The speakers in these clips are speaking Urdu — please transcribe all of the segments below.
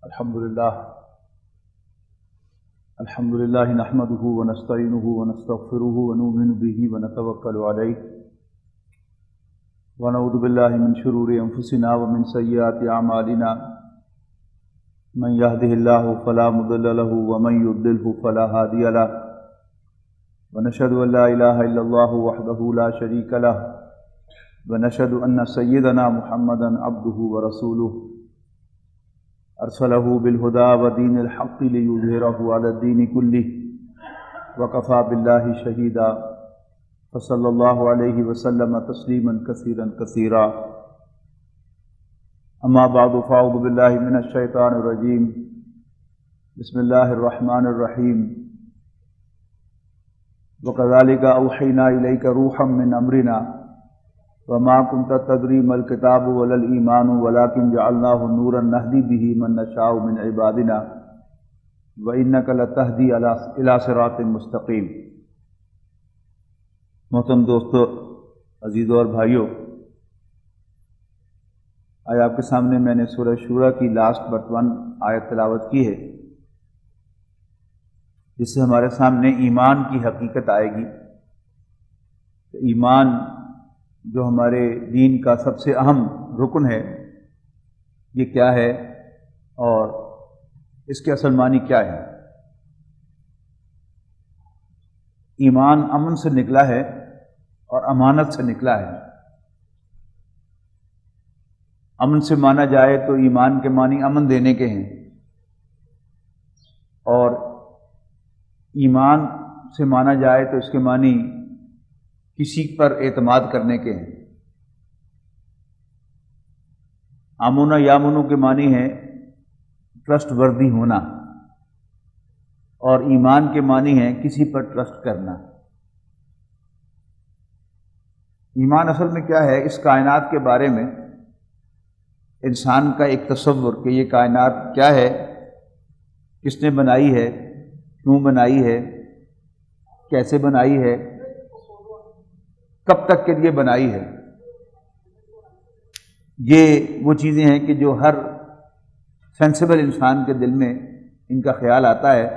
الحمد لله نحمده ونستعينه ونستغفره ونؤمن به ونتوكل عليه ونعوذ بالله من شرور أنفسنا ومن سيئات أعمالنا من يهده الله فلا مضل له ومن يضلل فلا هادي له ونشهد أن لا إله إلا الله وحده لا شريك له ونشهد أن سيدنا محمدا عبده ورسوله أرسله بالهدى ودين الحق ليظهره على الدين كله وكفى بالله شهيدا فصلى الله عليه وسلم تسليما كثيرا كثيرا أما بعد فأعوذ بالله من الشيطان الرجيم بسم الله الرحمن الرحيم وكذلك أوحينا إليك روحا من أمرنا وما كنت تدري ما الكتاب ولا الإيمان ولكن جعلناه نورا نهدي به من نشاء من عبادنا وإنك لتهدي إلى صراط مستقيم۔ محترم دوستو، عزیزوں اور بھائیوں، آج آپ کے سامنے میں نے سورہ شورى کی لاسٹ بٹ 1 آیت تلاوت کی ہے، جس سے ہمارے سامنے ایمان کی حقیقت آئے گی۔ ایمان جو ہمارے دین کا سب سے اہم رکن ہے، یہ کیا ہے اور اس کے اصل معنی کیا ہے؟ ایمان امن سے نکلا ہے اور امانت سے نکلا ہے۔ امن سے مانا جائے تو ایمان کے معنی امن دینے کے ہیں، اور ایمان سے مانا جائے تو اس کے معنی کسی پر اعتماد کرنے کے ہیں۔ آمنہ یامنو کے معنی ہے ٹرسٹ وردی ہونا، اور ایمان کے معنی ہے کسی پر ٹرسٹ کرنا۔ ایمان اصل میں کیا ہے؟ اس کائنات کے بارے میں انسان کا ایک تصور کہ یہ کائنات کیا ہے، کس نے بنائی ہے، کیوں بنائی ہے، کیسے بنائی ہے، کب تک کے لیے بنائی ہے۔ یہ وہ چیزیں ہیں کہ جو ہر سینسیبل انسان کے دل میں ان کا خیال آتا ہے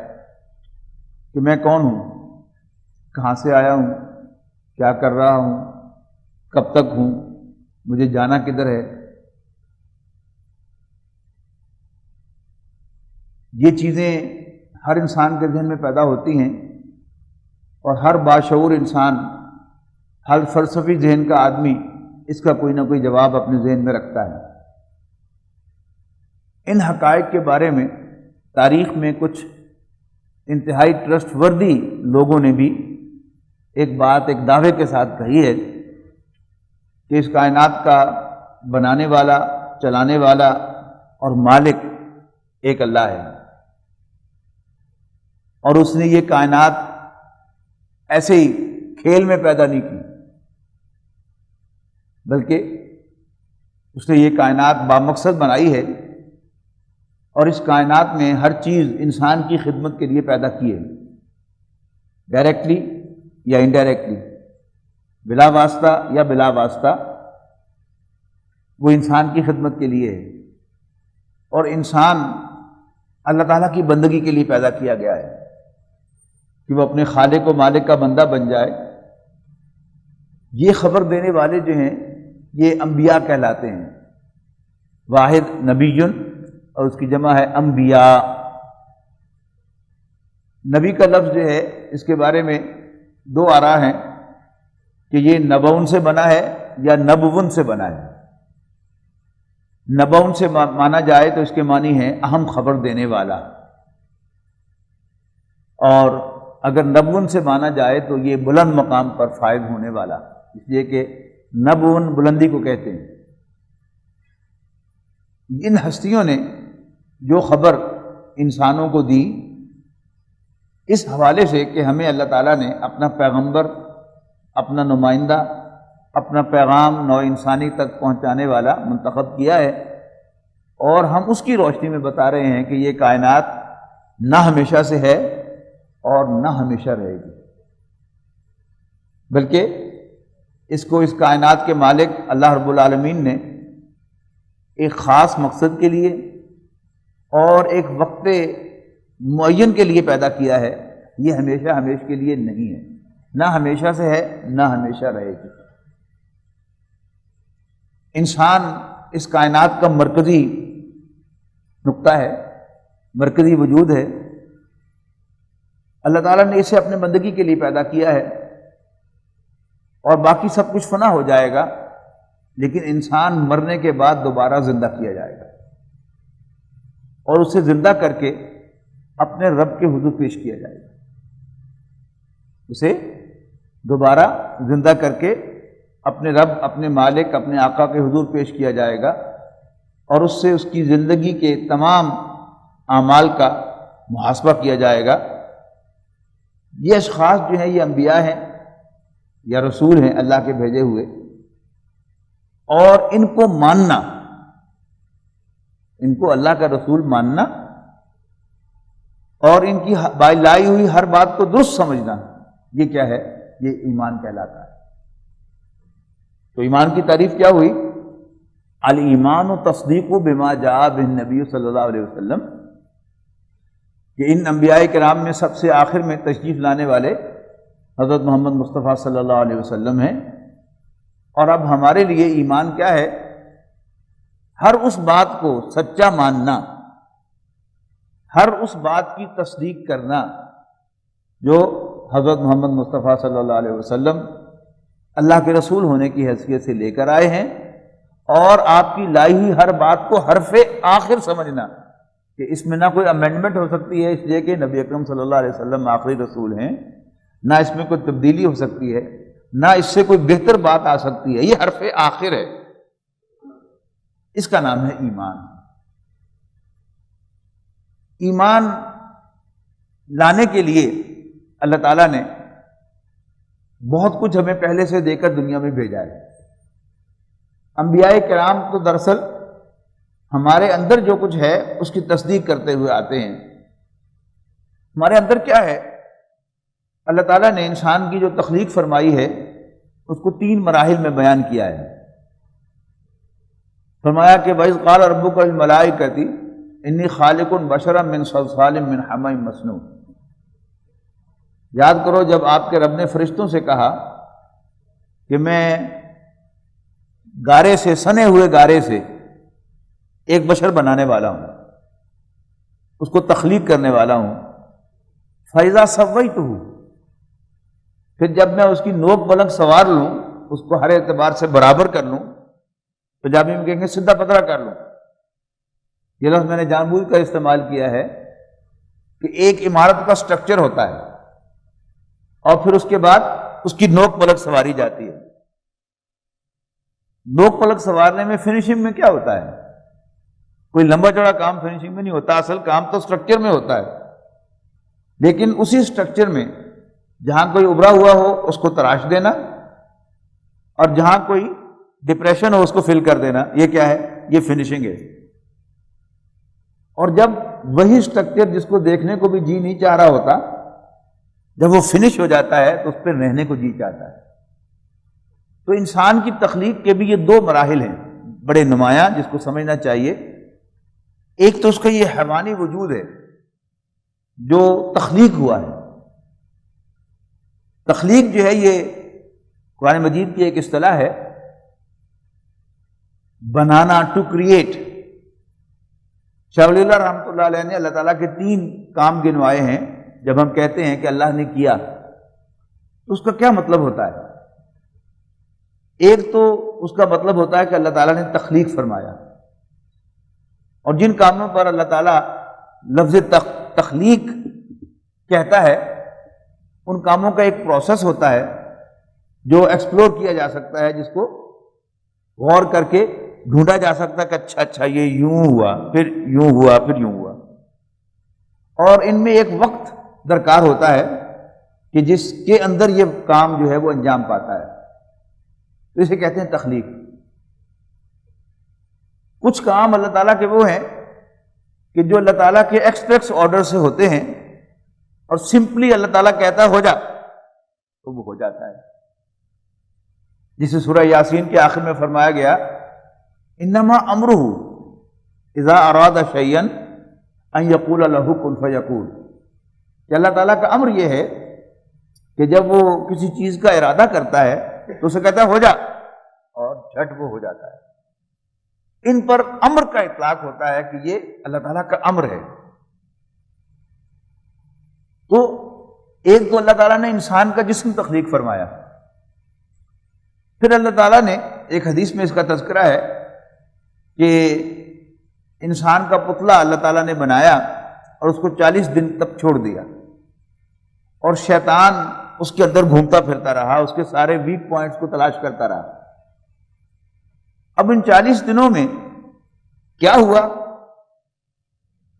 کہ میں کون ہوں، کہاں سے آیا ہوں، کیا کر رہا ہوں، کب تک ہوں، مجھے جانا کدھر ہے۔ یہ چیزیں ہر انسان کے ذہن میں پیدا ہوتی ہیں، اور ہر باشعور انسان، ہر فلسفی ذہن کا آدمی اس کا کوئی نہ کوئی جواب اپنے ذہن میں رکھتا ہے۔ ان حقائق کے بارے میں تاریخ میں کچھ انتہائی ٹرسٹ وردی لوگوں نے بھی ایک بات ایک دعوے کے ساتھ کہی ہے کہ اس کائنات کا بنانے والا، چلانے والا اور مالک ایک اللہ ہے، اور اس نے یہ کائنات ایسے ہی کھیل میں پیدا نہیں کی، بلکہ اس نے یہ کائنات بامقصد بنائی ہے، اور اس کائنات میں ہر چیز انسان کی خدمت کے لیے پیدا کی ہے، ڈائریکٹلی یا انڈائریکٹلی، بلا واسطہ یا بلا واسطہ، وہ انسان کی خدمت کے لیے ہے۔ اور انسان اللہ تعالیٰ کی بندگی کے لیے پیدا کیا گیا ہے کہ وہ اپنے خالق و مالک کا بندہ بن جائے۔ یہ خبر دینے والے جو ہیں یہ انبیاء کہلاتے ہیں۔ واحد نبی اور اس کی جمع ہے انبیاء۔ نبی کا لفظ جو ہے اس کے بارے میں دو آراء ہیں کہ یہ نبون سے بنا ہے یا نبون سے بنا ہے۔ نبون سے مانا جائے تو اس کے معنی ہے اہم خبر دینے والا، اور اگر نبون سے مانا جائے تو یہ بلند مقام پر فائز ہونے والا، اس لیے کہ نبون بلندی کو کہتے ہیں۔ ان ہستیوں نے جو خبر انسانوں کو دی، اس حوالے سے کہ ہمیں اللہ تعالیٰ نے اپنا پیغمبر، اپنا نمائندہ، اپنا پیغام نوع انسانی تک پہنچانے والا منتخب کیا ہے، اور ہم اس کی روشنی میں بتا رہے ہیں کہ یہ کائنات نہ ہمیشہ سے ہے اور نہ ہمیشہ رہے گی، بلکہ اس کو اس کائنات کے مالک اللہ رب العالمین نے ایک خاص مقصد کے لیے اور ایک وقت معین کے لیے پیدا کیا ہے، یہ ہمیشہ ہمیشہ کے لیے نہیں ہے، نہ ہمیشہ سے ہے نہ ہمیشہ رہے گی۔ انسان اس کائنات کا مرکزی نقطہ ہے، مرکزی وجود ہے۔ اللہ تعالیٰ نے اسے اپنے بندگی کے لیے پیدا کیا ہے، اور باقی سب کچھ فنا ہو جائے گا، لیکن انسان مرنے کے بعد دوبارہ زندہ کیا جائے گا، اور اسے زندہ کر کے اپنے رب کے حضور پیش کیا جائے گا۔ اسے دوبارہ زندہ کر کے اپنے رب، اپنے مالک، اپنے آقا کے حضور پیش کیا جائے گا، اور اس سے اس کی زندگی کے تمام اعمال کا محاسبہ کیا جائے گا۔ یہ اشخاص جو ہیں یہ انبیاء ہیں یا رسول ہیں اللہ کے بھیجے ہوئے، اور ان کو ماننا، ان کو اللہ کا رسول ماننا اور ان کی لائی ہوئی ہر بات کو درست سمجھنا، یہ کیا ہے؟ یہ ایمان کہلاتا ہے۔ تو ایمان کی تعریف کیا ہوئی؟ الایمان و تصدیق بما جاء بہ النبی صلی اللہ علیہ وسلم، کہ ان انبیاء کرام میں سب سے آخر میں تشریف لانے والے حضرت محمد مصطفیٰ صلی اللہ علیہ وسلم ہیں۔ اور اب ہمارے لیے ایمان کیا ہے؟ ہر اس بات کو سچا ماننا، ہر اس بات کی تصدیق کرنا جو حضرت محمد مصطفیٰ صلی اللہ علیہ وسلم اللہ کے رسول ہونے کی حیثیت سے لے کر آئے ہیں، اور آپ کی لائی ہوئی ہر بات کو حرف آخر سمجھنا، کہ اس میں نہ کوئی امینڈمنٹ ہو سکتی ہے اس لیے کہ نبی اکرم صلی اللہ علیہ وسلم آخری رسول ہیں، نہ اس میں کوئی تبدیلی ہو سکتی ہے، نہ اس سے کوئی بہتر بات آ سکتی ہے، یہ حرف آخر ہے۔ اس کا نام ہے ایمان۔ ایمان لانے کے لیے اللہ تعالیٰ نے بہت کچھ ہمیں پہلے سے دے کر دنیا میں بھیجا ہے۔ انبیاء کرام تو دراصل ہمارے اندر جو کچھ ہے اس کی تصدیق کرتے ہوئے آتے ہیں۔ ہمارے اندر کیا ہے؟ اللہ تعالیٰ نے انسان کی جو تخلیق فرمائی ہے اس کو 3 مراحل میں بیان کیا ہے۔ فرمایا کہ وَإِذْ قَالَ رَبُّكَ لِلْمَلَائِكَةِ إِنِّي خَالِقٌ بَشَرًا مِّن صَلْصَالٍ مِّنْ حَمَإٍ مَّسْنُونٍ۔ یاد کرو جب آپ کے رب نے فرشتوں سے کہا کہ میں گارے سے، سنے ہوئے گارے سے ایک بشر بنانے والا ہوں، اس کو تخلیق کرنے والا ہوں۔ فَإِذَا سَوَّيْتُهُ، پھر جب میں اس کی نوک پلنگ سوار لوں، اس کو ہر اعتبار سے برابر کر لوں، پنجابی میں کہیں گے سدھا پترا کر لوں۔ یہ لفظ میں نے جان بوجھ کر استعمال کیا ہے کہ ایک عمارت کا سٹرکچر ہوتا ہے اور پھر اس کے بعد اس کی نوک پلک سواری جاتی ہے۔ نوک پلک سوارنے میں فنیشنگ میں کیا ہوتا ہے؟ کوئی لمبا چوڑا کام فنیشنگ میں نہیں ہوتا، اصل کام تو سٹرکچر میں ہوتا ہے۔ لیکن اسی سٹرکچر میں جہاں کوئی ابھرا ہوا ہو اس کو تراش دینا، اور جہاں کوئی ڈپریشن ہو اس کو فل کر دینا، یہ کیا ہے؟ یہ فنیشنگ ہے۔ اور جب وہی سٹرکچر جس کو دیکھنے کو بھی جی نہیں چاہ رہا ہوتا، جب وہ فنش ہو جاتا ہے تو اس پہ رہنے کو جی چاہتا ہے۔ تو انسان کی تخلیق کے بھی یہ 2 مراحل ہیں بڑے نمایاں، جس کو سمجھنا چاہیے۔ ایک تو اس کا یہ حیوانی وجود ہے جو تخلیق ہوا ہے۔ تخلیق جو ہے یہ قرآن مجید کی ایک اصطلاح ہے، بنانا، ٹو کریٹ۔ شاہ ولی اللہ رحمۃ اللہ علیہ نے اللہ تعالیٰ کے 3 کام گنوائے ہیں۔ جب ہم کہتے ہیں کہ اللہ نے کیا تو اس کا کیا مطلب ہوتا ہے؟ ایک تو اس کا مطلب ہوتا ہے کہ اللہ تعالیٰ نے تخلیق فرمایا، اور جن کاموں پر اللہ تعالیٰ لفظ تخلیق کہتا ہے ان کاموں کا ایک پروسیس ہوتا ہے جو ایکسپلور کیا جا سکتا ہے، جس کو غور کر کے ڈھونڈا جا سکتا ہے کہ اچھا یہ یوں ہوا، پھر یوں ہوا، پھر یوں ہوا۔ اور ان میں ایک وقت درکار ہوتا ہے کہ جس کے اندر یہ کام جو ہے وہ انجام پاتا ہے، تو اسے کہتے ہیں تخلیق۔ کچھ کام اللہ تعالیٰ کے وہ ہیں کہ جو اللہ تعالیٰ کے ایکسپریس آرڈر سے ہوتے ہیں، اور سمپلی اللہ تعالیٰ کہتا ہے ہو جا تو وہ ہو جاتا ہے۔ جسے سورہ یاسین کے آخر میں فرمایا گیا انما امرہ اذا اراد شیئا ان یقول لہ کن فیکون، کہ اللہ تعالیٰ کا امر یہ ہے کہ جب وہ کسی چیز کا ارادہ کرتا ہے تو اسے کہتا ہے ہو جا، اور جھٹ وہ ہو جاتا ہے۔ ان پر امر کا اطلاق ہوتا ہے کہ یہ اللہ تعالیٰ کا امر ہے۔ تو ایک تو اللہ تعالیٰ نے انسان کا جسم تخلیق فرمایا، پھر اللہ تعالیٰ نے ایک حدیث میں اس کا تذکرہ ہے کہ انسان کا پتلا اللہ تعالیٰ نے بنایا اور اس کو 40 دن تک چھوڑ دیا، اور شیطان اس کے اندر گھومتا پھرتا رہا، اس کے سارے ویک پوائنٹس کو تلاش کرتا رہا۔ اب ان 40 دنوں میں کیا ہوا،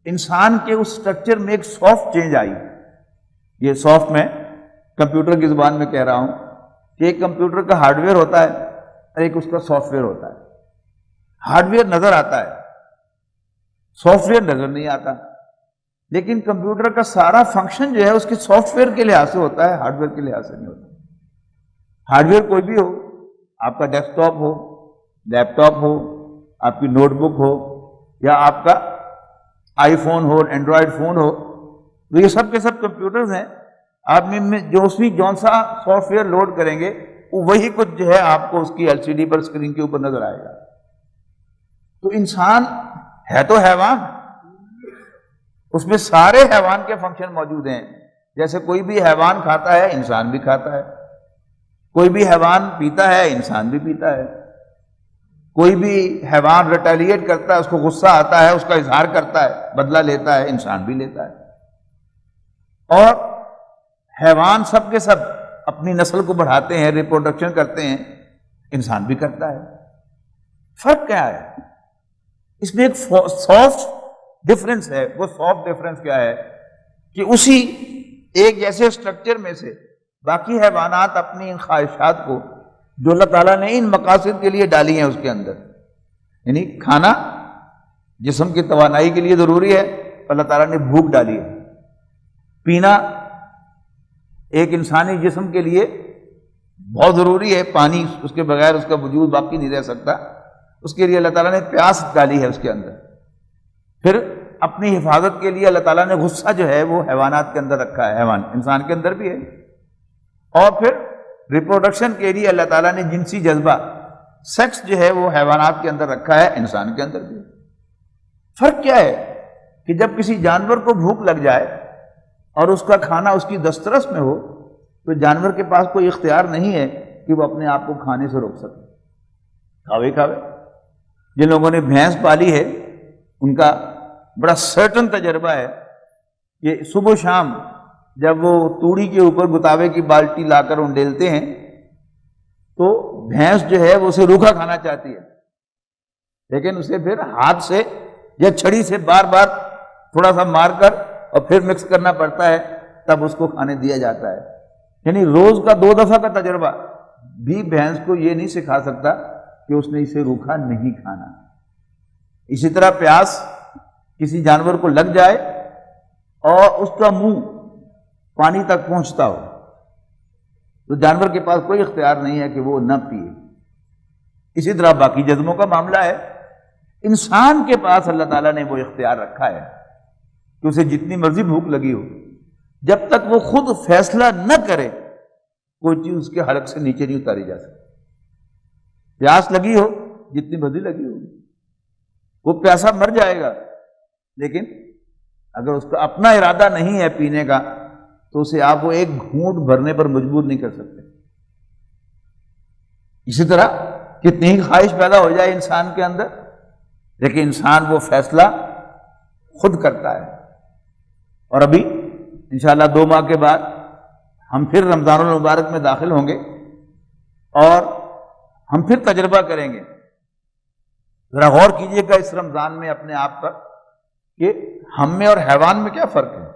انسان کے اس سٹرکچر میں ایک سافٹ چینج آئی۔ یہ سافٹ میں کمپیوٹر کی زبان میں کہہ رہا ہوں کہ ایک کمپیوٹر کا ہارڈ ویئر ہوتا ہے اور ایک اس کا سافٹ ویئر ہوتا ہے۔ ہارڈ ویئر نظر آتا ہے، سافٹ ویئر نظر نہیں آتا، لیکن کمپیوٹر کا سارا فنکشن جو ہے اس کے سافٹ ویئر کے لحاظ سے ہوتا ہے، ہارڈ ویئر کے لحاظ سے نہیں ہوتا۔ ہارڈ ویئر کوئی بھی ہو، آپ کا ڈیسک ٹاپ ہو، لیپ ٹاپ ہو، آپ کی نوٹ بک ہو، یا آپ کا آئی فون ہو، اینڈرائڈ فون ہو، تو یہ سب کے سب کمپیوٹرز ہیں۔ آپ میں جون سا سافٹ ویئر لوڈ کریں گے وہی کچھ جو ہے آپ کو اس کی ایل سی ڈی پر اسکرین کے اوپر نظر آئے گا۔ تو انسان ہے تو حیوان، اس میں سارے حیوان کے فنکشن موجود ہیں۔ جیسے کوئی بھی حیوان کھاتا ہے، انسان بھی کھاتا ہے، کوئی بھی حیوان پیتا ہے، انسان بھی پیتا ہے، کوئی بھی حیوان ریٹیلیٹ کرتا ہے، اس کو غصہ آتا ہے، اس کا اظہار کرتا ہے، بدلہ لیتا ہے، انسان بھی لیتا ہے۔ اور حیوان سب کے سب اپنی نسل کو بڑھاتے ہیں، ریپروڈکشن کرتے ہیں، انسان بھی کرتا ہے۔ فرق کیا ہے اس میں؟ ایک سافٹ ڈفرنس ہے۔ وہ سافٹ ڈفرنس کیا ہے کہ اسی ایک جیسے اسٹرکچر میں سے باقی حیوانات اپنی ان خواہشات کو جو اللہ تعالیٰ نے ان مقاصد کے لیے ڈالی ہیں اس کے اندر، یعنی کھانا جسم کی توانائی کے لیے ضروری ہے، اللہ تعالیٰ نے بھوک ڈالی ہے، پینا ایک انسانی جسم کے لیے بہت ضروری ہے، پانی اس کے بغیر اس کا وجود باقی نہیں رہ سکتا، اس کے لیے اللہ تعالیٰ نے پیاس ڈالی ہے اس کے اندر۔ پھر اپنی حفاظت کے لیے اللہ تعالیٰ نے غصہ جو ہے وہ حیوانات کے اندر رکھا ہے، حیوان انسان کے اندر بھی ہے۔ اور پھر ریپروڈکشن کے لیے اللہ تعالیٰ نے جنسی جذبہ، سیکس جو ہے وہ حیوانات کے اندر رکھا ہے، انسان کے اندر بھی۔ فرق کیا ہے کہ جب کسی جانور کو بھوک لگ جائے اور اس کا کھانا اس کی دسترس میں ہو تو جانور کے پاس کوئی اختیار نہیں ہے کہ وہ اپنے آپ کو کھانے سے روک سکے، کھاوے کھاوے۔ جن لوگوں نے بھینس پالی ہے ان کا بڑا سرٹن تجربہ ہے کہ صبح و شام جب وہ توڑی کے اوپر گتاوے کی بالٹی لا کر انڈیلتے ہیں تو بھینس جو ہے وہ اسے روکھا کھانا چاہتی ہے، لیکن اسے پھر ہاتھ سے یا چھڑی سے بار بار تھوڑا سا مار کر اور پھر مکس کرنا پڑتا ہے، تب اس کو کھانے دیا جاتا ہے۔ یعنی روز کا 2 دفعہ کا تجربہ بھی بھینس کو یہ نہیں سکھا سکتا کہ اس نے اسے روکھا نہیں کھانا۔ اسی طرح پیاس کسی جانور کو لگ جائے اور اس کا منہ پانی تک پہنچتا ہو تو جانور کے پاس کوئی اختیار نہیں ہے کہ وہ نہ پیے۔ اسی طرح باقی جسموں کا معاملہ ہے، انسان کے پاس اللہ تعالیٰ نے وہ اختیار رکھا ہے کہ اسے جتنی مرضی بھوک لگی ہو، جب تک وہ خود فیصلہ نہ کرے کوئی چیز اس کے حلق سے نیچے نہیں اتاری جا سکتی۔ پیاس لگی ہو، جتنی مرضی لگی ہو، وہ پیاسا مر جائے گا، لیکن اگر اس کا اپنا ارادہ نہیں ہے پینے کا تو اسے آپ وہ ایک گھونٹ بھرنے پر مجبور نہیں کر سکتے۔ اسی طرح کتنی ہی خواہش پیدا ہو جائے انسان کے اندر، لیکن انسان وہ فیصلہ خود کرتا ہے۔ اور ابھی انشاءاللہ 2 ماہ کے بعد ہم پھر رمضان المبارک میں داخل ہوں گے اور ہم پھر تجربہ کریں گے۔ ذرا غور کیجئے گا اس رمضان میں اپنے آپ پر کہ ہم میں اور حیوان میں کیا فرق ہے۔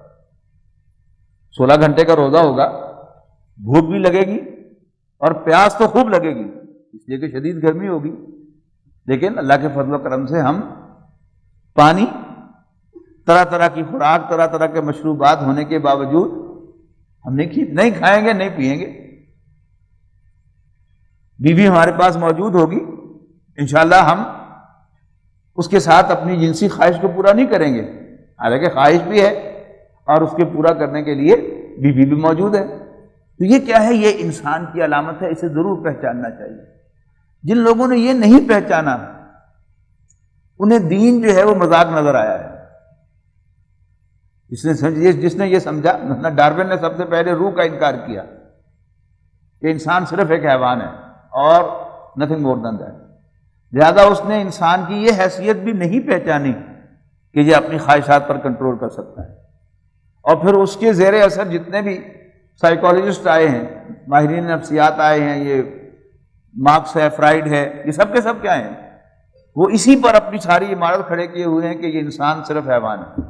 16 گھنٹے کا روزہ ہوگا، بھوک بھی لگے گی اور پیاس تو خوب لگے گی اس لیے کہ شدید گرمی ہوگی، لیکن اللہ کے فضل و کرم سے ہم پانی، طرح طرح کی خوراک، طرح طرح کے مشروبات ہونے کے باوجود ہم نہیں کھائیں گے، نہیں پیئیں گے۔ بیوی ہمارے پاس موجود ہوگی، انشاءاللہ ہم اس کے ساتھ اپنی جنسی خواہش کو پورا نہیں کریں گے، حالانکہ خواہش بھی ہے اور اس کے پورا کرنے کے لیے بیوی بھی موجود ہے۔ تو یہ کیا ہے؟ یہ انسان کی علامت ہے، اسے ضرور پہچاننا چاہیے۔ جن لوگوں نے یہ نہیں پہچانا انہیں دین جو ہے وہ مذاق نظر آیا ہے۔ جس نے یہ سمجھا، مثلا ڈارون نے سب سے پہلے روح کا انکار کیا کہ انسان صرف ایک حیوان ہے اور نتھنگ مور دین دیٹ، لہذا اس نے انسان کی یہ حیثیت بھی نہیں پہچانی کہ یہ اپنی خواہشات پر کنٹرول کر سکتا ہے۔ اور پھر اس کے زیر اثر جتنے بھی سائیکالوجسٹ آئے ہیں، ماہرین نفسیات آئے ہیں، یہ مارکس ہے، فرائیڈ ہے، یہ سب کے سب کیا ہیں؟ وہ اسی پر اپنی ساری عمارت کھڑے کیے ہوئے ہیں کہ یہ انسان صرف حیوان ہے۔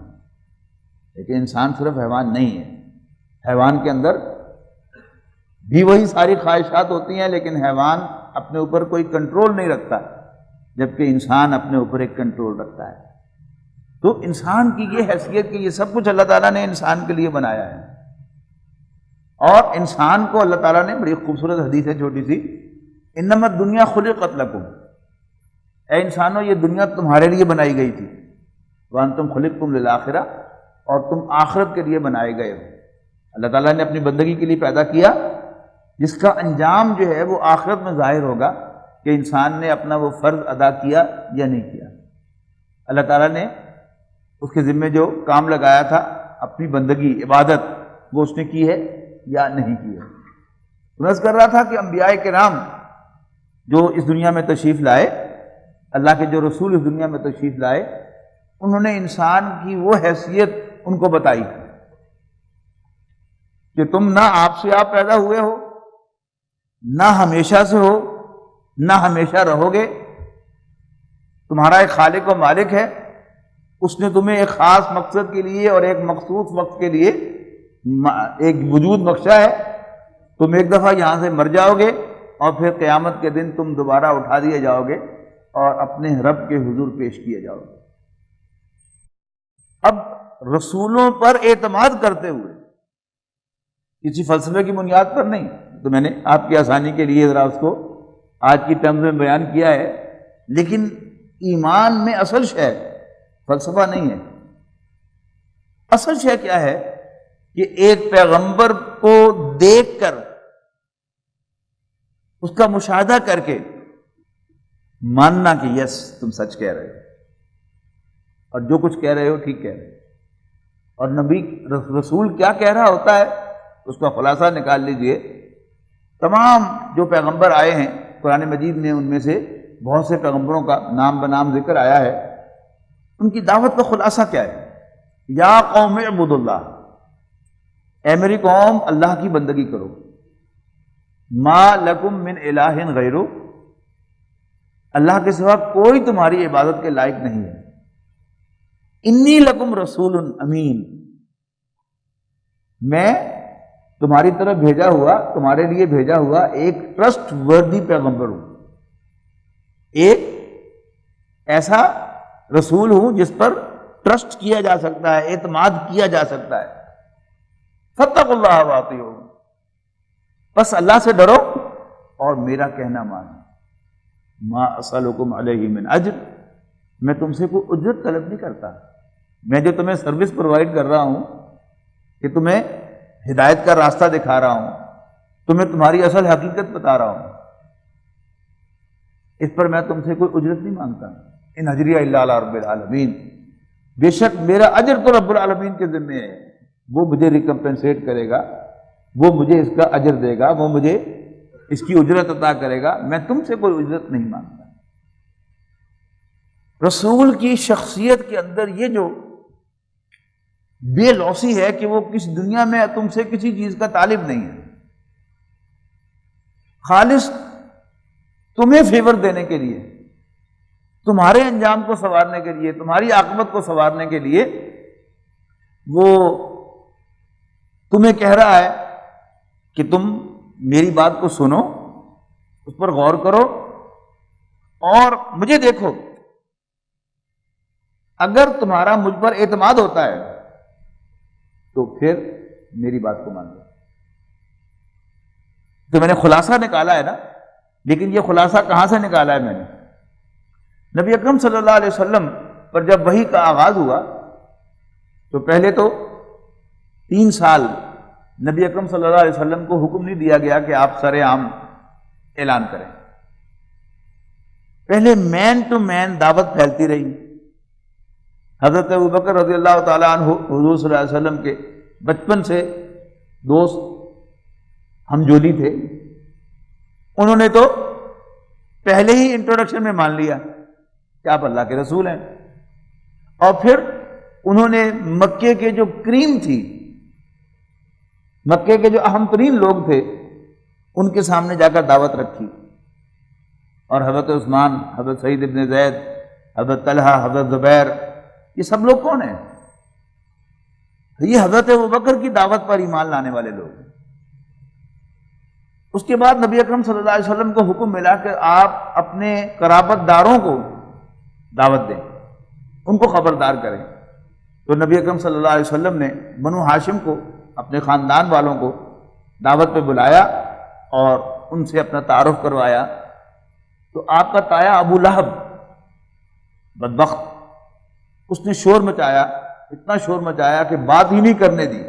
لیکن انسان صرف حیوان نہیں ہے، حیوان کے اندر بھی وہی ساری خواہشات ہوتی ہیں، لیکن حیوان اپنے اوپر کوئی کنٹرول نہیں رکھتا، جبکہ انسان اپنے اوپر ایک کنٹرول رکھتا ہے۔ تو انسان کی یہ حیثیت کہ یہ سب کچھ اللہ تعالیٰ نے انسان کے لیے بنایا ہے، اور انسان کو اللہ تعالیٰ نے بڑی خوبصورت حدیث ہے چھوٹی سی، انما الدنیا خلقت لکم، اے انسانوں یہ دنیا تمہارے لیے بنائی گئی تھی، وانتم خلقتم للآخرہ، اور تم آخرت کے لیے بنائے گئے ہو۔ اللہ تعالیٰ نے اپنی بندگی کے لیے پیدا کیا، جس کا انجام جو ہے وہ آخرت میں ظاہر ہوگا کہ انسان نے اپنا وہ فرض ادا کیا یا نہیں کیا۔ اللہ تعالیٰ نے اس کے ذمہ جو کام لگایا تھا، اپنی بندگی عبادت، وہ اس نے کی ہے یا نہیں کی ہے۔ میں عرض کر رہا تھا کہ انبیاء کرام جو اس دنیا میں تشریف لائے، اللہ کے جو رسول اس دنیا میں تشریف لائے، انہوں نے انسان کی وہ حیثیت ان کو بتائی کہ تم نہ آپ سے آپ پیدا ہوئے ہو، نہ ہمیشہ سے ہو، نہ ہمیشہ رہو گے۔ تمہارا ایک خالق و مالک ہے، اس نے تمہیں ایک خاص مقصد کے لیے اور ایک مخصوص وقت کے لیے ایک وجود بخشا ہے۔ تم ایک دفعہ یہاں سے مر جاؤ گے اور پھر قیامت کے دن تم دوبارہ اٹھا دیے جاؤ گے اور اپنے رب کے حضور پیش کیے جاؤ گے۔ اب رسولوں پر اعتماد کرتے ہوئے، کسی فلسفے کی بنیاد پر نہیں، تو میں نے آپ کی آسانی کے لیے ذرا اس کو آج کی ٹرمز میں بیان کیا ہے، لیکن ایمان میں اصل شے فلسفہ نہیں ہے۔ اصل شے کیا ہے کہ ایک پیغمبر کو دیکھ کر، اس کا مشاہدہ کر کے ماننا کہ یس تم سچ کہہ رہے ہو، اور جو کچھ کہہ رہے ہو ٹھیک کہہ رہے ہو۔ اور نبی رسول کیا کہہ رہا ہوتا ہے اس کا خلاصہ نکال لیجئے۔ تمام جو پیغمبر آئے ہیں قرآن مجید میں، ان میں سے بہت سے پیغمبروں کا نام بنام ذکر آیا ہے، ان کی دعوت کا خلاصہ کیا ہے؟ یا قوم اعبدوا اللہ، اے میری قوم اللہ کی بندگی کرو، ما لکم من الہ غیرہ، اللہ کے سوا کوئی تمہاری عبادت کے لائق نہیں ہے، انی لکم رسول امین، میں تمہاری طرف بھیجا ہوا، تمہارے لیے بھیجا ہوا ایک ٹرسٹ وردی پیغمبر ہوں، ایک ایسا رسول ہوں جس پر ٹرسٹ کیا جا سکتا ہے، اعتماد کیا جا سکتا ہے۔ فاتقوا اللہ واطیعون، بس اللہ سے ڈرو اور میرا کہنا مانو۔ ما اسألکم علیہ من اجر، میں تم سے کوئی اجرت طلب نہیں کرتا، میں جو تمہیں سروس پرووائڈ کر رہا ہوں، کہ تمہیں ہدایت کا راستہ دکھا رہا ہوں، تمہیں تمہاری اصل حقیقت بتا رہا ہوں، اس پر میں تم سے کوئی اجرت نہیں مانگتا۔ ان اجریہ الا علی رب العالمین، بے شک میرا اجر تو رب العالمین کے ذمہ ہے، وہ مجھے ریکمپنسیٹ کرے گا، وہ مجھے اس کا اجر دے گا، وہ مجھے اس کی اجرت عطا کرے گا، میں تم سے کوئی اجرت نہیں مانگتا۔ رسول کی شخصیت کے اندر یہ جو بے لوثی ہے کہ وہ کس دنیا میں تم سے کسی چیز کا طالب نہیں ہے، خالص تمہیں فیور دینے کے لیے، تمہارے انجام کو سنوارنے کے لیے، تمہاری عاقبت کو سنوارنے کے لیے وہ تمہیں کہہ رہا ہے کہ تم میری بات کو سنو، اس پر غور کرو اور مجھے دیکھو، اگر تمہارا مجھ پر اعتماد ہوتا ہے تو پھر میری بات کو مان لو۔ تو میں نے خلاصہ نکالا ہے نا، لیکن یہ خلاصہ کہاں سے نکالا ہے میں نے؟ نبی اکرم صلی اللہ علیہ وسلم پر جب وحی کا آغاز ہوا تو پہلے تو 3 سال نبی اکرم صلی اللہ علیہ وسلم کو حکم نہیں دیا گیا کہ آپ سر عام اعلان کریں. پہلے مین ٹو مین دعوت پھیلتی رہی. حضرت ابوبکر رضی اللہ تعالیٰ عنہ حضور صلی اللہ علیہ وسلم کے بچپن سے دوست ہم جولی تھے. انہوں نے تو پہلے ہی انٹروڈکشن میں مان لیا کہ آپ اللہ کے رسول ہیں. اور پھر انہوں نے مکے کے جو کریم تھی، مکے کے جو اہم ترین لوگ تھے، ان کے سامنے جا کر دعوت رکھی. اور حضرت عثمان، حضرت سعید ابن زید، حضرت طلحہ، حضرت زبیر، یہ سب لوگ کون ہیں؟ یہ حضرت ابوبکر کی دعوت پر ایمان لانے والے لوگ ہیں. اس کے بعد نبی اکرم صلی اللہ علیہ وسلم کو حکم ملا کہ آپ اپنے قرابت داروں کو دعوت دیں، ان کو خبردار کریں. تو نبی اکرم صلی اللہ علیہ وسلم نے بنو ہاشم کو، اپنے خاندان والوں کو دعوت پہ بلایا اور ان سے اپنا تعارف کروایا. تو آپ کا تایا ابو لہب بدبخت، اس نے شور مچایا، اتنا شور مچایا کہ بات ہی نہیں کرنے دی.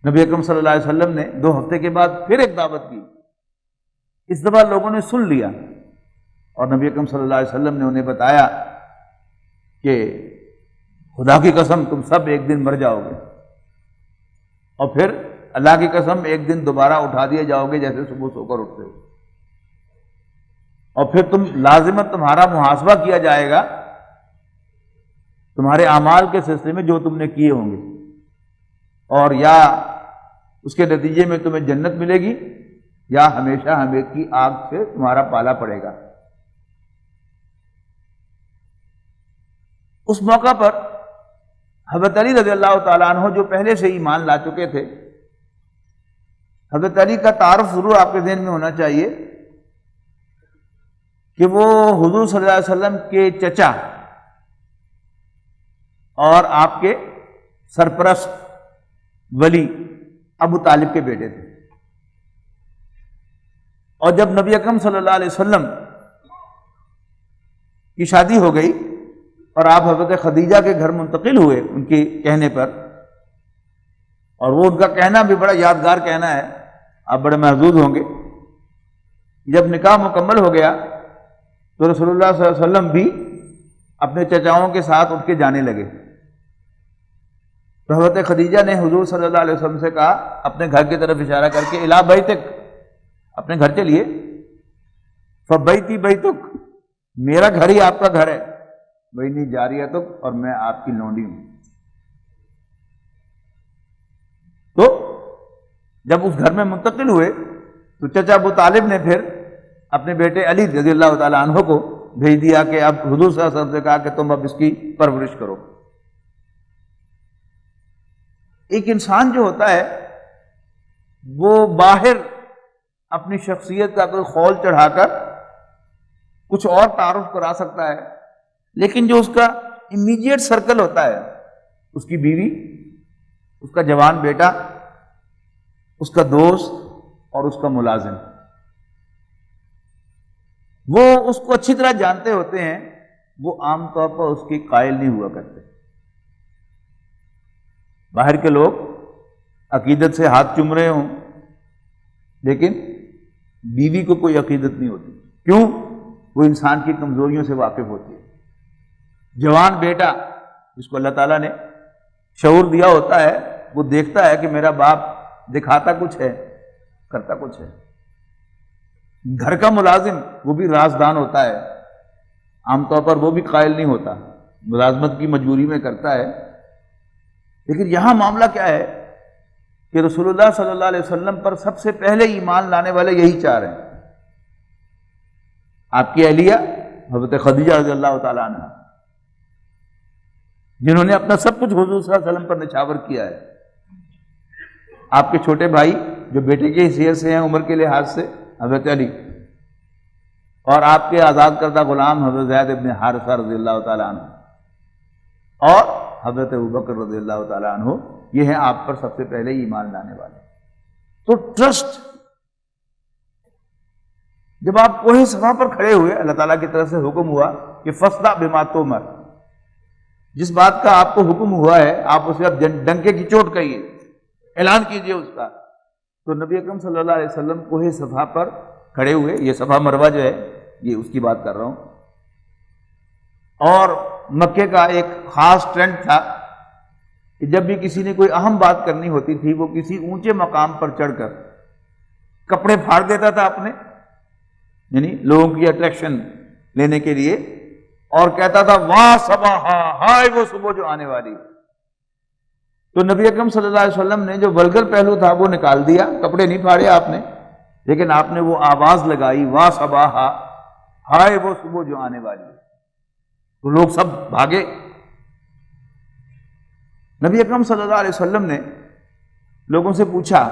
نبی اکرم صلی اللہ علیہ وسلم نے 2 ہفتے کے بعد پھر ایک دعوت کی. اس دفعہ لوگوں نے سن لیا اور نبی اکرم صلی اللہ علیہ وسلم نے انہیں بتایا کہ خدا کی قسم تم سب ایک دن مر جاؤ گے، اور پھر اللہ کی قسم ایک دن دوبارہ اٹھا دیے جاؤ گے جیسے صبح سو کر اٹھتے ہو، اور پھر لازمت تمہارا محاسبہ کیا جائے گا تمہارے اعمال کے سلسلے میں جو تم نے کیے ہوں گے، اور یا اس کے نتیجے میں تمہیں جنت ملے گی یا ہمیشہ ہمیشہ کی آگ سے تمہارا پالا پڑے گا. اس موقع پر حضرت علی رضی اللہ تعالیٰ عنہ جو پہلے سے ایمان لا چکے تھے، حضرت علی کا تعارف ضرور آپ کے ذہن میں ہونا چاہیے کہ وہ حضور صلی اللہ علیہ وسلم کے چچا اور آپ کے سرپرست ولی ابو طالب کے بیٹے تھے. اور جب نبی اکرم صلی اللہ علیہ وسلم کی شادی ہو گئی اور آپ حضرت خدیجہ کے گھر منتقل ہوئے ان کے کہنے پر، اور وہ ان کا کہنا بھی بڑا یادگار کہنا ہے، آپ بڑے محظوظ ہوں گے. جب نکاح مکمل ہو گیا تو رسول اللہ صلی اللہ علیہ وسلم بھی اپنے چچاؤں کے ساتھ اٹھ کے جانے لگے. تو حضرت خدیجہ نے حضور صلی اللہ علیہ وسلم سے کہا، اپنے گھر کی طرف اشارہ کر کے، الا بیتک، اپنے گھر چلیے. فبیتی بیتک، میرا گھر ہی آپ کا گھر ہے، وإنی جاریتک، اور میں آپ کی لونڈی ہوں. تو جب اس گھر میں منتقل ہوئے تو چچا ابو طالب نے پھر اپنے بیٹے علی رضی اللہ تعالیٰ عنہ کو بھیج دیا کہ اب حضور صلی اللہ علیہ وسلم سے کہا کہ تم اب اس کی پرورش کرو. ایک انسان جو ہوتا ہے وہ باہر اپنی شخصیت کا کوئی خول چڑھا کر کچھ اور تعارف کرا سکتا ہے، لیکن جو اس کا امیڈیٹ سرکل ہوتا ہے، اس کی بیوی، اس کا جوان بیٹا، اس کا دوست اور اس کا ملازم، وہ اس کو اچھی طرح جانتے ہوتے ہیں، وہ عام طور پر اس کی قائل نہیں ہوا کرتے. باہر کے لوگ عقیدت سے ہاتھ چوم رہے ہوں لیکن بیوی کو کوئی عقیدت نہیں ہوتی. کیوں؟ وہ انسان کی کمزوریوں سے واقف ہوتی ہے. جوان بیٹا جس کو اللہ تعالیٰ نے شعور دیا ہوتا ہے، وہ دیکھتا ہے کہ میرا باپ دکھاتا کچھ ہے، کرتا کچھ ہے. گھر کا ملازم وہ بھی رازدان ہوتا ہے، عام طور پر وہ بھی قائل نہیں ہوتا، ملازمت کی مجبوری میں کرتا ہے. لیکن یہاں معاملہ کیا ہے کہ رسول اللہ صلی اللہ علیہ وسلم پر سب سے پہلے ایمان لانے والے یہی 4 ہیں. آپ کی اہلیہ حضرت خدیجہ رضی اللہ تعالیٰ عنہ، جنہوں نے اپنا سب کچھ حضور صلی اللہ علیہ وسلم پر نچھاور کیا ہے. آپ کے چھوٹے بھائی جو بیٹے کی حیثیت سے ہیں عمر کے لحاظ سے، حضرت علی، اور آپ کے آزاد کردہ غلام حضرت زید ابن حارثہ رضی اللہ تعالیٰ عنہ، اور حضرت ابوبکر رضی اللہ تعالیٰ عنہ، یہ ہیں آپ پر سب سے پہلے ایمان لانے والے. تو ٹرسٹ، جب آپ کوہ صفا پر کھڑے ہوئے، اللہ تعالیٰ کی طرف سے حکم ہوا کہ فاصدع بما تؤمر، جس بات کا آپ کو حکم ہوا ہے آپ اسے اب ڈنکے کی چوٹ کہیے، اعلان کیجئے اس کا۔ تو نبی اکرم صلی اللہ علیہ وسلم کوہ صفا پر کھڑے ہوئے، یہ صفا مروہ جو ہے یہ اس کی بات کر رہا ہوں، اور مکے کا ایک خاص ٹرینڈ تھا کہ جب بھی کسی نے کوئی اہم بات کرنی ہوتی تھی وہ کسی اونچے مقام پر چڑھ کر کپڑے پھاڑ دیتا تھا اپنے، یعنی لوگوں کی اٹریکشن لینے کے لیے، اور کہتا تھا واہ صباح، ہائے وہ صبح جو آنے والی۔ تو نبی اکرم صلی اللہ علیہ وسلم نے جو ولگر پہلو تھا وہ نکال دیا، کپڑے نہیں پھاڑے آپ نے، لیکن آپ نے وہ آواز لگائی واہ صباح، ہائے وہ صبح جو آنے والی۔ تو لوگ سب بھاگے۔ نبی اکرم صلی اللہ علیہ وسلم نے لوگوں سے پوچھا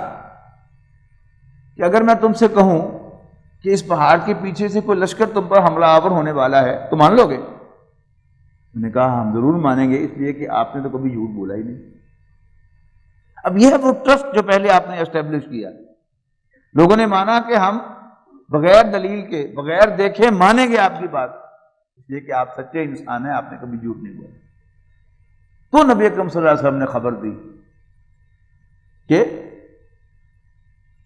کہ اگر میں تم سے کہوں کہ اس پہاڑ کے پیچھے سے کوئی لشکر تم پر حملہ آور ہونے والا ہے تو مان لو گے؟ انہوں نے کہا ہم ضرور مانیں گے، اس لیے کہ آپ نے تو کبھی جھوٹ بولا ہی نہیں۔ اب یہ ہے وہ ٹرسٹ جو پہلے آپ نے اسٹیبلش کیا، لوگوں نے مانا کہ ہم بغیر دلیل کے بغیر دیکھے مانیں گے آپ کی بات، اس لیے کہ آپ سچے انسان ہیں، آپ نے کبھی جھوٹ نہیں بولا۔ تو نبی اکرم صلی اللہ علیہ وسلم نے خبر دی کہ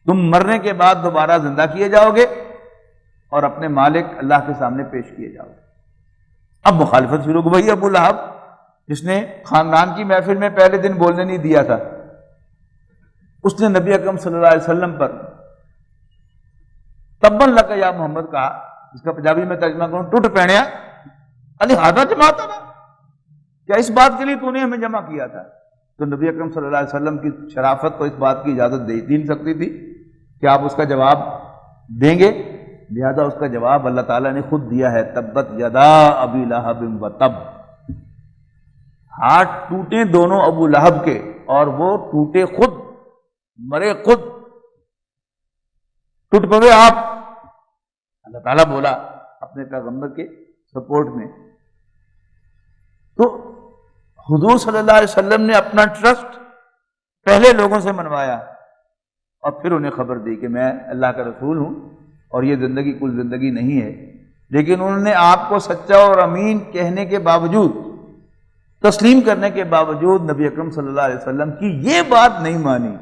تم مرنے کے بعد دوبارہ زندہ کیے جاؤ گے اور اپنے مالک اللہ کے سامنے پیش کیے جاؤ گے۔ اب مخالفت شروع ہو گئی۔ ابو لہب جس نے خاندان کی محفل میں پہلے دن بولنے نہیں دیا تھا، اس نے نبی اکرم صلی اللہ علیہ وسلم پر تبن لک یا محمد کہا، اس کا پنجابی میں ترجمہ کروں ٹوٹ پہنیا علی ہادہ جماعت نا، کیا اس بات کے لیے تو نے ہمیں جمع کیا تھا؟ تو نبی اکرم صلی اللہ علیہ وسلم کی شرافت کو اس بات کی اجازت دے نہیں سکتی تھی کہ آپ اس کا جواب دیں گے، لہذا اس کا جواب اللہ تعالیٰ نے خود دیا ہے، تبت یدا ابی لہب و تب۔ ہاتھ ٹوٹے دونوں ابو لہب کے، اور وہ ٹوٹے خود، مرے خود، ٹوٹ پڑے آپ۔ اللہ تعالیٰ بولا اپنے پیغمبر کے سپورٹ میں۔ تو حضور صلی اللہ علیہ وسلم نے اپنا ٹرسٹ پہلے لوگوں سے منوایا اور پھر انہیں خبر دی کہ میں اللہ کا رسول ہوں اور یہ زندگی کل زندگی نہیں ہے، لیکن انہوں نے آپ کو سچا اور امین کہنے کے باوجود، تسلیم کرنے کے باوجود نبی اکرم صلی اللہ علیہ وسلم کی یہ بات نہیں مانی،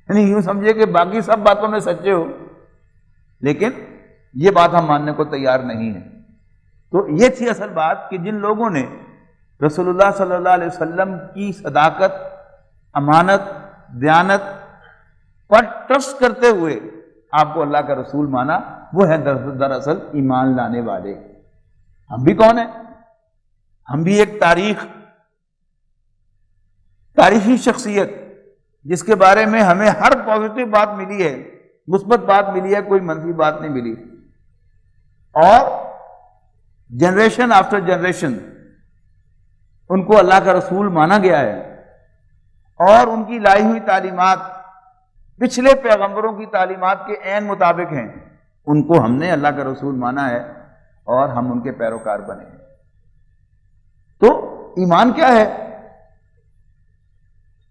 یعنی یوں سمجھے کہ باقی سب باتوں میں سچے ہو لیکن یہ بات ہم ماننے کو تیار نہیں ہیں۔ تو یہ تھی اصل بات کہ جن لوگوں نے رسول اللہ صلی اللہ علیہ وسلم کی صداقت، امانت، دیانت پر ٹرسٹ کرتے ہوئے آپ کو اللہ کا رسول مانا، وہ ہے دراصل ایمان لانے والے۔ ہم بھی کون ہیں؟ ہم بھی ایک تاریخی شخصیت جس کے بارے میں ہمیں ہر پازیٹیو بات ملی ہے، مثبت بات ملی ہے، کوئی منفی بات نہیں ملی، اور جنریشن آفٹر جنریشن ان کو اللہ کا رسول مانا گیا ہے، اور ان کی لائی ہوئی تعلیمات پچھلے پیغمبروں کی تعلیمات کے عین مطابق ہیں، ان کو ہم نے اللہ کا رسول مانا ہے اور ہم ان کے پیروکار بنے ہیں۔ تو ایمان کیا ہے؟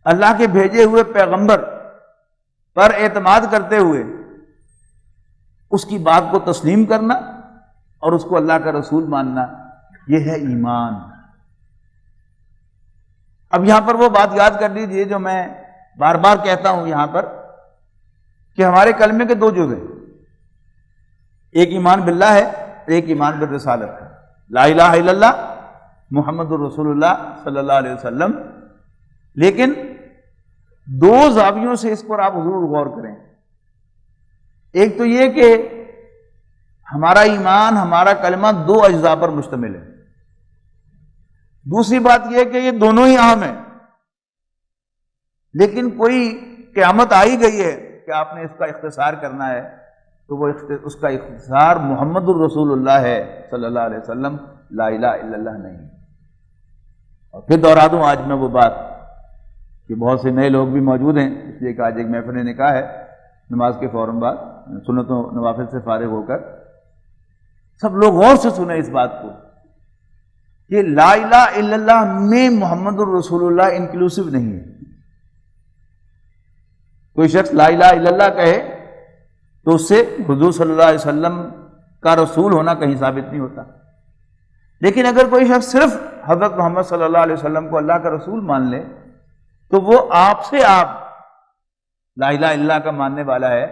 اللہ کے بھیجے ہوئے پیغمبر پر اعتماد کرتے ہوئے اس کی بات کو تسلیم کرنا اور اس کو اللہ کا رسول ماننا، یہ ہے ایمان۔ اب یہاں پر وہ بات یاد کر لیجیے جو میں بار بار کہتا ہوں یہاں پر، کہ ہمارے کلمے کے دو جز ہیں، ایک ایمان باللہ ہے، ایک ایمان بالرسالت ہے، لا الہ الا اللہ محمد الرسول اللہ صلی اللہ علیہ وسلم۔ لیکن دو زاویوں سے اس پر آپ ضرور غور کریں۔ ایک تو یہ کہ ہمارا ایمان، ہمارا کلمہ دو اجزاء پر مشتمل ہے۔ دوسری بات یہ کہ یہ دونوں ہی اہم ہیں، لیکن کوئی قیامت آئی گئی ہے کہ آپ نے اس کا اختصار کرنا ہے تو وہ اس کا اختصار محمد الرسول اللہ ہے صلی اللہ علیہ وسلم، لا الہ الا اللہ نہیں۔ اور پھر دوہرا دوں آج میں وہ بات کہ بہت سے نئے لوگ بھی موجود ہیں، اس لیے کہ آج ایک محفل نے کہا ہے نماز کے فوراً بعد سنت و نوافل سے فارغ ہو کر سب لوگ غور سے سنیں اس بات کو کہ لا الہ الا اللہ میں محمد الرسول اللہ انکلوسیو نہیں ہے۔ کوئی شخص لا الہ الا اللہ کہے تو اس سے حضور صلی اللہ علیہ وسلم کا رسول ہونا کہیں ثابت نہیں ہوتا۔ لیکن اگر کوئی شخص صرف حضرت محمد صلی اللہ علیہ وسلم کو اللہ کا رسول مان لے تو وہ آپ سے آپ لا الہ الا اللہ کا ماننے والا ہے.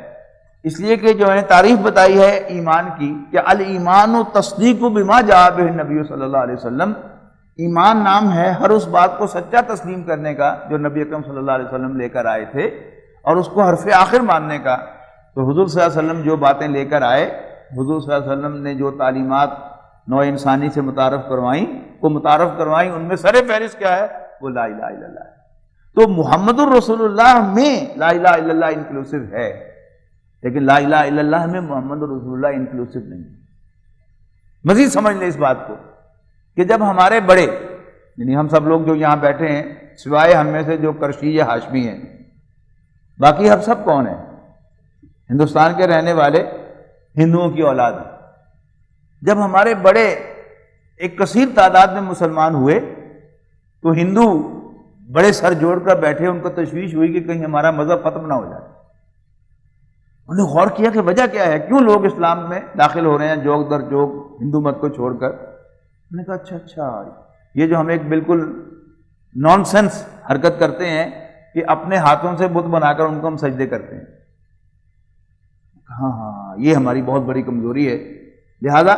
اس لیے کہ جو میں نے تعریف بتائی ہے ایمان کی کہ الایمان تصدیق بما جاء بہ النبی صلی اللہ علیہ وسلم، ایمان نام ہے ہر اس بات کو سچا تسلیم کرنے کا جو نبی اکرم صلی اللہ علیہ وسلم لے کر آئے تھے اور اس کو حرف آخر ماننے کا. تو حضور صلی اللہ علیہ وسلم جو باتیں لے کر آئے، حضور صلی اللہ علیہ وسلم نے جو تعلیمات نوع انسانی سے متعارف کروائیں ان میں سر فہرست کیا ہے؟ وہ لا الہ الا اللہ ہے. تو محمد الرسول اللہ میں لا الہ الا اللہ انکلوسو ہے، لیکن لا الہ الا اللہ میں محمد الرسول اللہ انکلوسو نہیں. مزید سمجھ لیں اس بات کو کہ جب ہمارے بڑے، یعنی ہم سب لوگ جو یہاں بیٹھے ہیں سوائے ہم میں سے جو کرشی یا ہاشمی ہیں، باقی ہم سب کون ہیں؟ ہندوستان کے رہنے والے ہندوؤں کی اولاد ہیں. جب ہمارے بڑے ایک کثیر تعداد میں مسلمان ہوئے تو ہندو بڑے سر جوڑ کر بیٹھے، ان کو تشویش ہوئی کہ کہیں ہمارا مذہب ختم نہ ہو جائے. انہوں نے غور کیا کہ وجہ کیا ہے، کیوں لوگ اسلام میں داخل ہو رہے ہیں جوک در جوک ہندو مت کو چھوڑ کر. انہوں نے کہا اچھا یہ جو ہم ایک بالکل نان سینس حرکت کرتے ہیں کہ اپنے ہاتھوں سے بت بنا کر ان کو ہم سجدے کرتے ہیں، ہاں یہ ہماری بہت بڑی کمزوری ہے. لہذا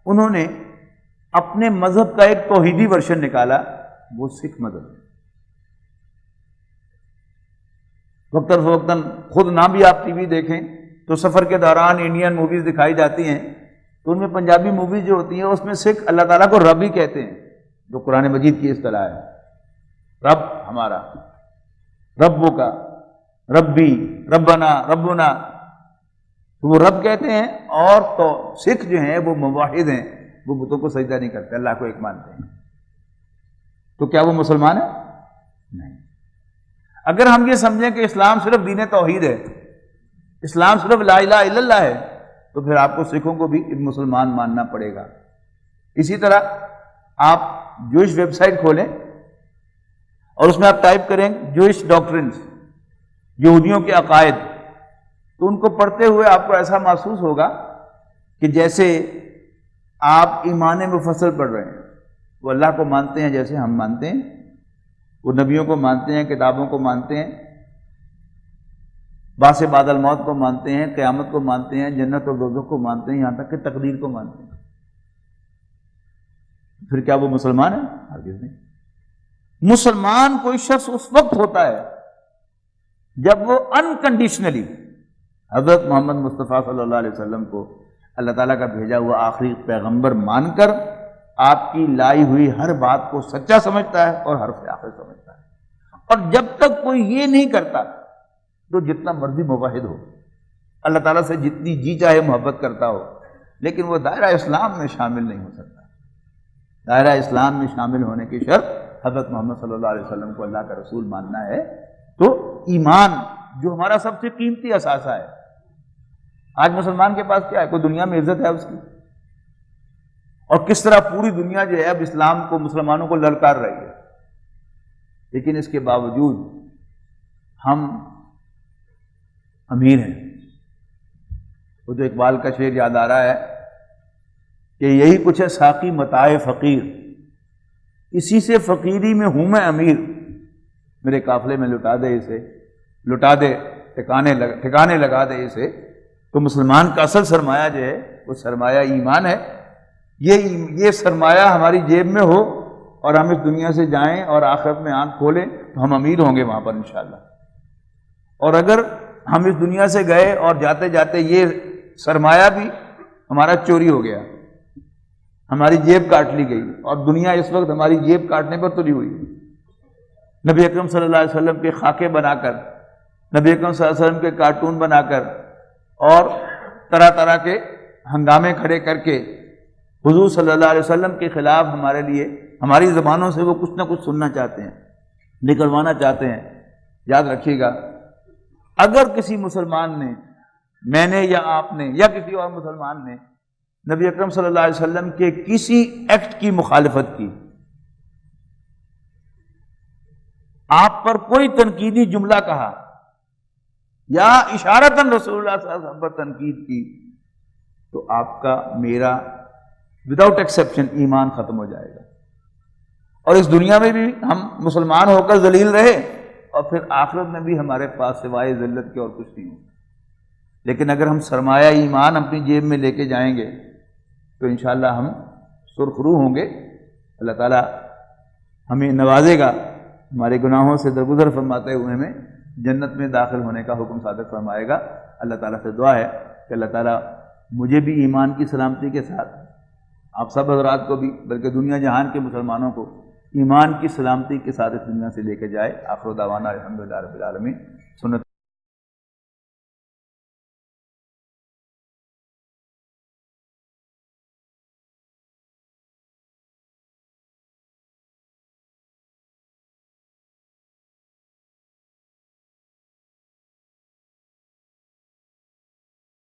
انہوں نے اپنے مذہب کا ایک توحیدی ورژن نکالا، وہ سکھ مذہب. وقتاً فوقتاً خود نہ بھی آپ ٹی وی دیکھیں تو سفر کے دوران انڈین موویز دکھائی جاتی ہیں تو ان میں پنجابی موویز جو ہوتی ہیں اس میں سکھ اللہ تعالیٰ کو رب ہی کہتے ہیں، جو قرآن مجید کی اصطلاح ہے. رب ہمارا، ربو کا، ربی، ربنا، ربنا، تو وہ رب کہتے ہیں. اور تو سکھ جو ہیں وہ موحد ہیں، وہ بتوں کو سجدہ نہیں کرتے، اللہ کو ایک مانتے ہیں. تو کیا وہ مسلمان ہیں؟ نہیں. اگر ہم یہ سمجھیں کہ اسلام صرف دین توحید ہے، اسلام صرف لا الہ الا اللہ ہے، تو پھر آپ کو سکھوں کو بھی ایک مسلمان ماننا پڑے گا. اسی طرح آپ جوئش ویب سائٹ کھولیں اور اس میں آپ ٹائپ کریں جوئش ڈاکٹرنز، یہودیوں کے عقائد، تو ان کو پڑھتے ہوئے آپ کو ایسا محسوس ہوگا کہ جیسے آپ ایمان مفصل پڑھ رہے ہیں. وہ اللہ کو مانتے ہیں جیسے ہم مانتے ہیں، وہ نبیوں کو مانتے ہیں، کتابوں کو مانتے ہیں، بعث بعد الموت کو مانتے ہیں، قیامت کو مانتے ہیں، جنت اور دوزخ کو مانتے ہیں، یہاں تک کہ تقدیر کو مانتے ہیں. پھر کیا وہ مسلمان ہے؟ ہرگز نہیں. مسلمان کوئی شخص اس وقت ہوتا ہے جب وہ انکنڈیشنلی حضرت محمد مصطفیٰ صلی اللہ علیہ وسلم کو اللہ تعالیٰ کا بھیجا ہوا آخری پیغمبر مان کر آپ کی لائی ہوئی ہر بات کو سچا سمجھتا ہے اور حرف آخر سمجھتا ہے. اور جب تک کوئی یہ نہیں کرتا تو جتنا مرضی موحد ہو، اللہ تعالیٰ سے جتنی جی چاہے محبت کرتا ہو، لیکن وہ دائرہ اسلام میں شامل نہیں ہو سکتا. دائرہ اسلام میں شامل ہونے کی شرط حضرت محمد صلی اللہ علیہ وسلم کو اللہ کا رسول ماننا ہے. تو ایمان جو ہمارا سب سے قیمتی اثاثہ ہے، آج مسلمان کے پاس کیا ہے؟ کوئی دنیا میں عزت ہے اس کی؟ اور کس طرح پوری دنیا جو ہے اب اسلام کو، مسلمانوں کو للکار رہی ہے. لیکن اس کے باوجود ہم امیر ہیں. وہ جو اقبال کا شعر یاد آ رہا ہے کہ یہی کچھ ہے ساقی متاع فقیر، اسی سے فقیری میں ہوں میں امیر، میرے قافلے میں لٹا دے اسے، لٹا دے ٹھکانے لگا دے اسے. تو مسلمان کا اصل سرمایہ جو ہے وہ سرمایہ ایمان ہے. یہ سرمایہ ہماری جیب میں ہو اور ہم اس دنیا سے جائیں اور آخرت میں آنکھ کھولیں تو ہم امیر ہوں گے وہاں پر انشاءاللہ. اور اگر ہم اس دنیا سے گئے اور جاتے جاتے یہ سرمایہ بھی ہمارا چوری ہو گیا، ہماری جیب کاٹ لی گئی، اور دنیا اس وقت ہماری جیب کاٹنے پر تلی ہوئی ہے. نبی اکرم صلی اللہ علیہ وسلم کے خاکے بنا کر، نبی اکرم صلی اللہ علیہ وسلم کے کارٹون بنا کر اور طرح طرح کے ہنگامے کھڑے کر کے حضور صلی اللہ علیہ وسلم کے خلاف ہمارے لیے، ہماری زبانوں سے وہ کچھ نہ کچھ سننا چاہتے ہیں، نکلوانا چاہتے ہیں. یاد رکھیے گا، اگر کسی مسلمان نے، میں نے یا آپ نے یا کسی اور مسلمان نے نبی اکرم صلی اللہ علیہ وسلم کے کسی ایکٹ کی مخالفت کی، آپ پر کوئی تنقیدی جملہ کہا یا اشارتاً رسول اللہ صلی اللہ علیہ وسلم پر تنقید کی، تو آپ کا، میرا وداؤٹ ایکسیپشن ایمان ختم ہو جائے گا، اور اس دنیا میں بھی ہم مسلمان ہو کر ذلیل رہے اور پھر آخرت میں بھی ہمارے پاس سوائے ذلت کے اور کچھ نہیں ہو۔ لیکن اگر ہم سرمایہ ایمان اپنی جیب میں لے کے جائیں گے تو انشاءاللہ ہم سرخرو ہوں گے، اللہ تعالیٰ ہمیں نوازے گا، ہمارے گناہوں سے درگزر فرماتے ہوئے ہمیں جنت میں داخل ہونے کا حکم صادق فرمائے گا۔ اللہ تعالیٰ سے دعا ہے کہ اللہ تعالیٰ مجھے بھی ایمان کی سلامتی کے ساتھ، آپ سب حضرات کو بھی، بلکہ دنیا جہان کے مسلمانوں کو ایمان کی سلامتی کے ساتھ اس دنیا سے لے کے جائے۔ آخر دعوانا الحمدللہ رب العالمین۔ سنت